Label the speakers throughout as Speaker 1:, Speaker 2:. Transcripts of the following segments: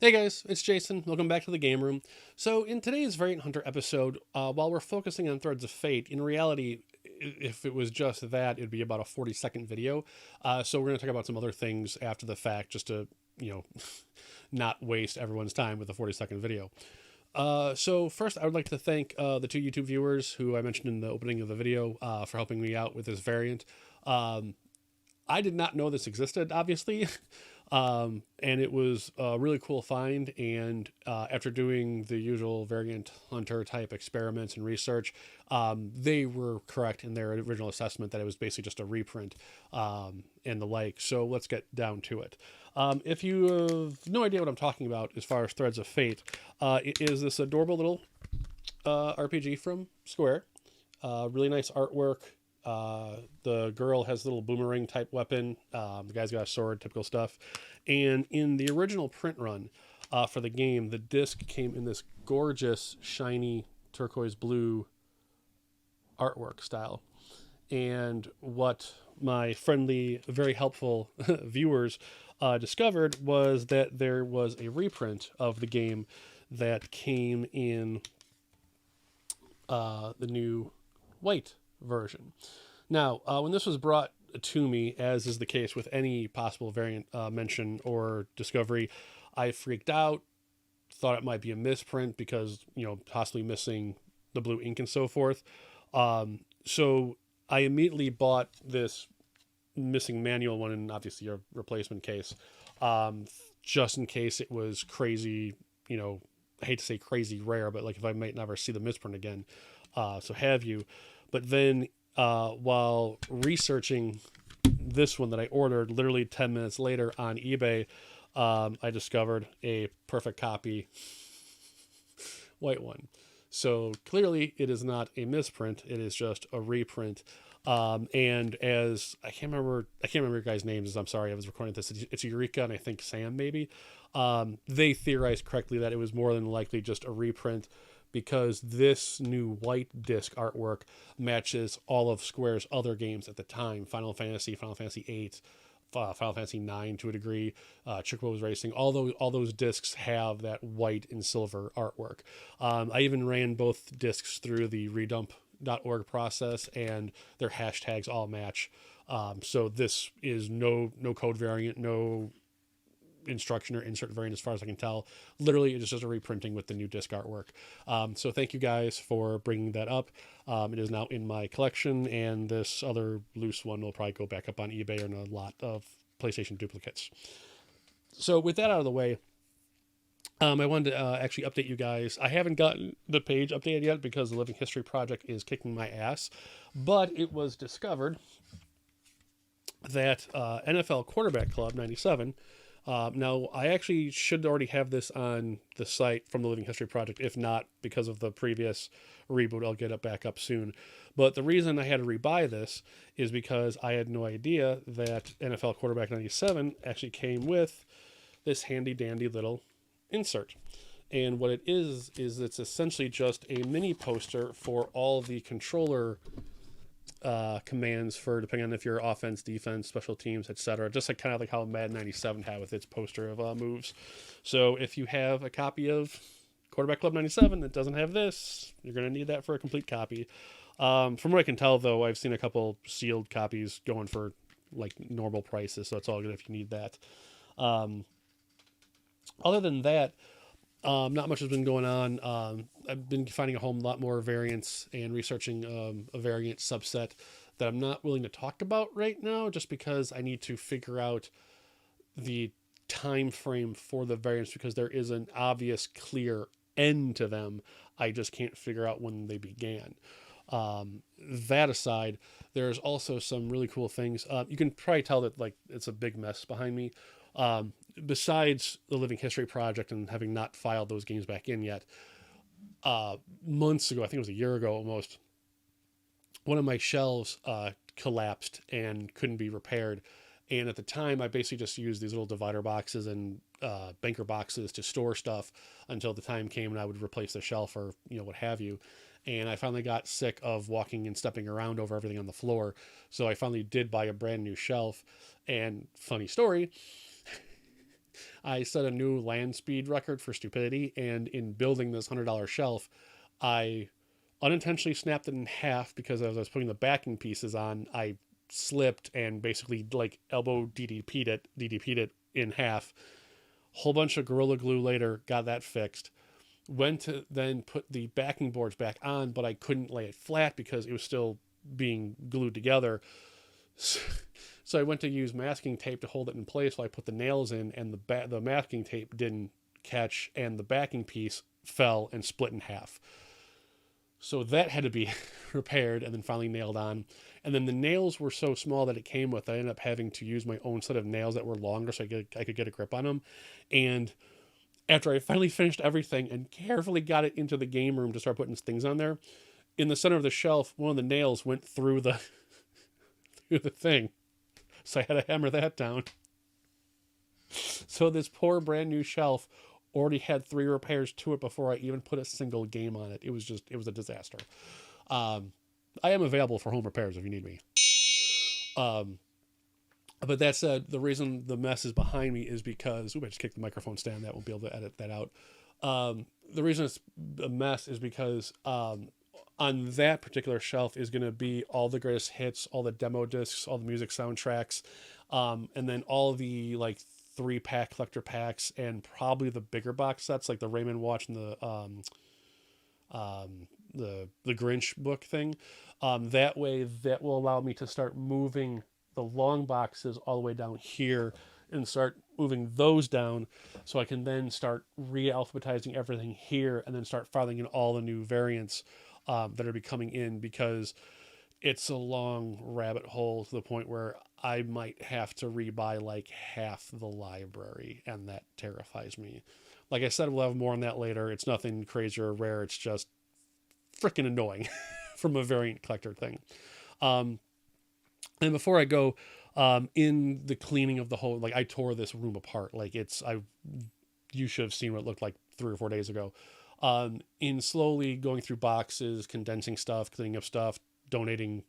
Speaker 1: Hey guys, it's Jason. Welcome back to the game room. So in today's Variant Hunter episode, while we're focusing on Threads of Fate, in reality, if it was just that, it'd be about a 40-second video. So we're going to talk about some other things after the fact, just to, you know, not waste everyone's time with a 40-second video. So first, I would like to thank the two YouTube viewers who I mentioned in the opening of the video for helping me out with this variant. I did not know this existed, obviously. And it was a really cool find. And after doing the usual variant hunter type experiments and research, they were correct in their original assessment that it was basically just a reprint and the like. So let's get down to it. If you have no idea what I'm talking about as far as Threads of Fate, it is this adorable little RPG from Square. Really nice artwork. The girl has a little boomerang type weapon. The guy's got a sword, typical stuff. And in the original print run for the game, the disc came in this gorgeous, shiny turquoise blue artwork style. And what my friendly, very helpful viewers discovered was that there was a reprint of the game that came in the new white version. Now, when this was brought to me, as is the case with any possible variant mention or discovery, I freaked out, thought it might be a misprint because, possibly missing the blue ink and so forth. So I immediately bought this missing manual one and obviously a replacement case, just in case it was crazy, I hate to say crazy rare, but like if I might never see the misprint again. So have you. But then while researching this one that I ordered, literally 10 minutes later on eBay, I discovered a perfect copy white one. So clearly it is not a misprint. It is just a reprint. And as I can't remember your guys' names. I'm sorry, I was recording this. It's Eureka and I think Sam maybe. They theorized correctly that it was more than likely just a reprint, because this new white disc artwork matches all of Square's other games at the time: Final Fantasy, Final Fantasy VIII, Final Fantasy IX to a degree, Chocobos Racing. All those discs have that white and silver artwork. I even ran both discs through the redump.org process, and their hashtags all match. So this is no code variant, no instruction or insert variant as far as I can tell. Literally, it's just a reprinting with the new disc artwork. So thank you guys for bringing that up. It is now in my collection, and this other loose one will probably go back up on eBay or in a lot of PlayStation duplicates. So with that out of the way, I wanted to actually update you guys. I haven't gotten the page updated yet because the Living History Project is kicking my ass, but it was discovered that NFL Quarterback Club 97. Now, I actually should already have this on the site from the Living History Project. If not, because of the previous reboot, I'll get it back up soon. But the reason I had to rebuy this is because I had no idea that NFL Quarterback 97 actually came with this handy dandy little insert. And what it is it's essentially just a mini poster for all the controller commands for, depending on if you're offense, defense, special teams, etc. Just like kind of like how Madden 97 had with its poster of moves. So if you have a copy of Quarterback Club 97 that doesn't have this, you're going to need that for a complete copy. From what I can tell, though, I've seen a couple sealed copies going for like normal prices, so it's all good if you need that. Other than that, not much has been going on. I've been finding a whole lot more variants and researching a variant subset that I'm not willing to talk about right now, just because I need to figure out the time frame for the variants, because there is an obvious, clear end to them. I just can't figure out when they began. That aside, there's also some really cool things. You can probably tell that like it's a big mess behind me. Besides the Living History Project and having not filed those games back in yet, months ago, I think it was a year ago almost, one of my shelves collapsed and couldn't be repaired. And at the time, I basically just used these little divider boxes and banker boxes to store stuff until the time came and I would replace the shelf or what have you. And I finally got sick of walking and stepping around over everything on the floor. So I finally did buy a brand new shelf. And funny story, I set a new land speed record for stupidity, and in building this $100 shelf, I unintentionally snapped it in half because as I was putting the backing pieces on, I slipped and basically like elbow DDP'd it in half. Whole bunch of Gorilla Glue later, got that fixed. Went to then put the backing boards back on, but I couldn't lay it flat because it was still being glued together. So I went to use masking tape to hold it in place while I put the nails in, and the masking tape didn't catch, and the backing piece fell and split in half. So that had to be repaired and then finally nailed on. And then the nails were so small that it came with, I ended up having to use my own set of nails that were longer so I could get a grip on them. And after I finally finished everything and carefully got it into the game room to start putting things on there, in the center of the shelf, one of the nails went through the through the thing. So I had to hammer that down. So this poor brand new shelf already had 3 repairs to it before I even put a single game on it. It was a disaster. I am available for home repairs if you need me. But that said, the reason the mess is behind me is because, I just kicked the microphone stand. That won't be able to edit that out. The reason it's a mess is because on that particular shelf is going to be all the greatest hits, all the demo discs, all the music soundtracks, and then all the like 3-pack collector packs, and probably the bigger box sets like the Raymond Watch and the Grinch book thing. That way, that will allow me to start moving the long boxes all the way down here and start moving those down, so I can then start re-alphabetizing everything here and then start filing in all the new variants that are coming in, because it's a long rabbit hole to the point where I might have to rebuy like half the library, and that terrifies me. Like I said, we'll have more on that later. It's nothing crazy or rare. It's just freaking annoying from a variant collector thing. And before I go, in the cleaning of the whole, like I tore this room apart. Like you should have seen what it looked like 3 or 4 days ago. In slowly going through boxes, condensing stuff, cleaning up stuff, donating,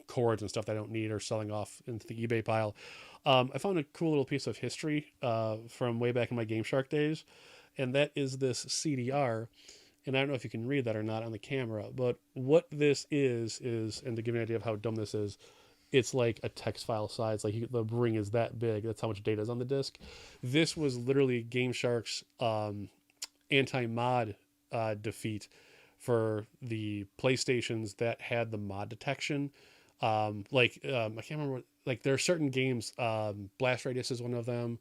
Speaker 1: cords and stuff that I don't need or selling off into the eBay pile. I found a cool little piece of history from way back in my Game Shark days, and that is this CDR. And I don't know if you can read that or not on the camera, but what this is, and to give you an idea of how dumb this is, it's like a text file size. Like the ring is that big. That's how much data is on the disk. This was literally Game Shark's anti-mod defeat for the PlayStations that had the mod detection. I can't remember like there are certain games, Blast Radius is one of them.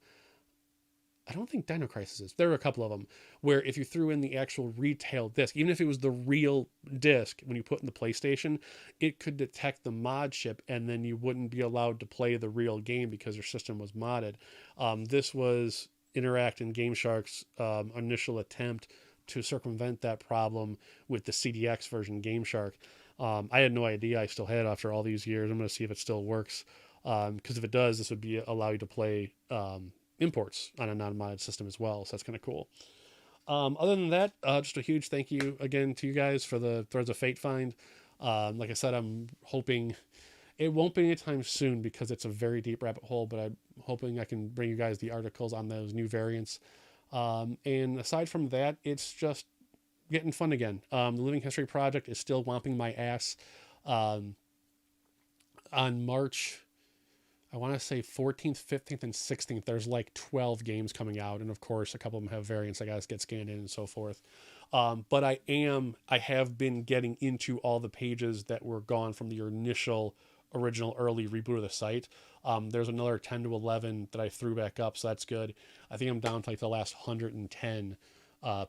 Speaker 1: I don't think Dino Crisis is. There are a couple of them where if you threw in the actual retail disc, even if it was the real disc, when you put in the PlayStation, it could detect the mod chip, and then you wouldn't be allowed to play the real game because your system was modded. This was Interact and Game Shark's initial attempt to circumvent that problem with the CDX version Game Shark. I had no idea I still had it after all these years. I'm going to see if it still works. Because if it does, this would allow you to play imports on a non-modded system as well. So that's kind of cool. Other than that, just a huge thank you again to you guys for the Threads of Fate find. Like I said, I'm hoping it won't be anytime soon because it's a very deep rabbit hole, but I'm hoping I can bring you guys the articles on those new variants. And aside from that, it's just getting fun again. The Living History Project is still whomping my ass. On March, I want to say 14th, 15th, and 16th, there's like 12 games coming out. And of course, a couple of them have variants I got to get scanned in and so forth. But I have been getting into all the pages that were gone from the original early reboot of the site. There's another 10 to 11 that I threw back up, so that's good. I think I'm down to like the last 110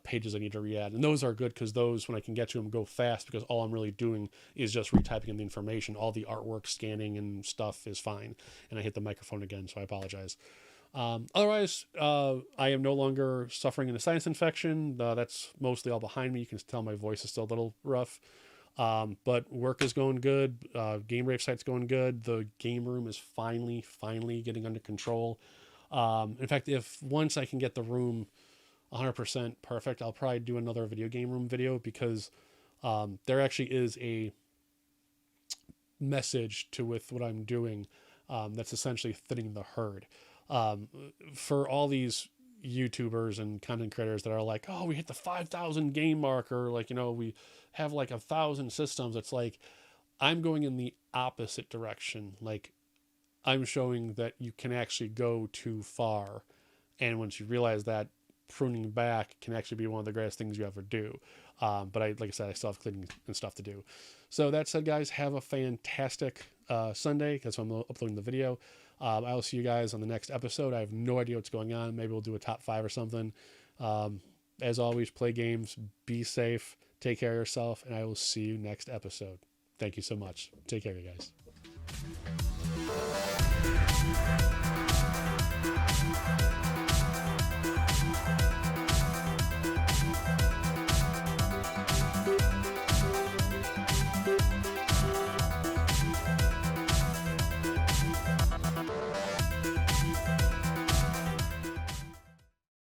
Speaker 1: pages I need to re-add. And those are good because those, when I can get to them, go fast because all I'm really doing is just retyping in the information. All the artwork scanning and stuff is fine. And I hit the microphone again, so I apologize. Otherwise, I am no longer suffering a sinus infection. That's mostly all behind me. You can tell my voice is still a little rough. But work is going good. Game-Rave site's going good. The game room is finally getting under control. In fact, if once I can get the room 100% perfect, I'll probably do another video game room video because there actually is a message with what I'm doing that's essentially thinning the herd. For all these YouTubers and content creators that are like, oh, we hit the 5,000 game marker, like, you know, we have like 1,000 systems. It's like, I'm going in the opposite direction. Like, I'm showing that you can actually go too far. And once you realize that, pruning back can actually be one of the greatest things you ever do. But like I said, I still have cleaning and stuff to do. So that said, guys, have a fantastic Sunday. That's when I'm uploading the video. I will see you guys on the next episode. I have no idea what's going on. Maybe we'll do a top 5 or something. As always, play games, be safe, take care of yourself, and I will see you next episode. Thank you so much. Take care, you guys.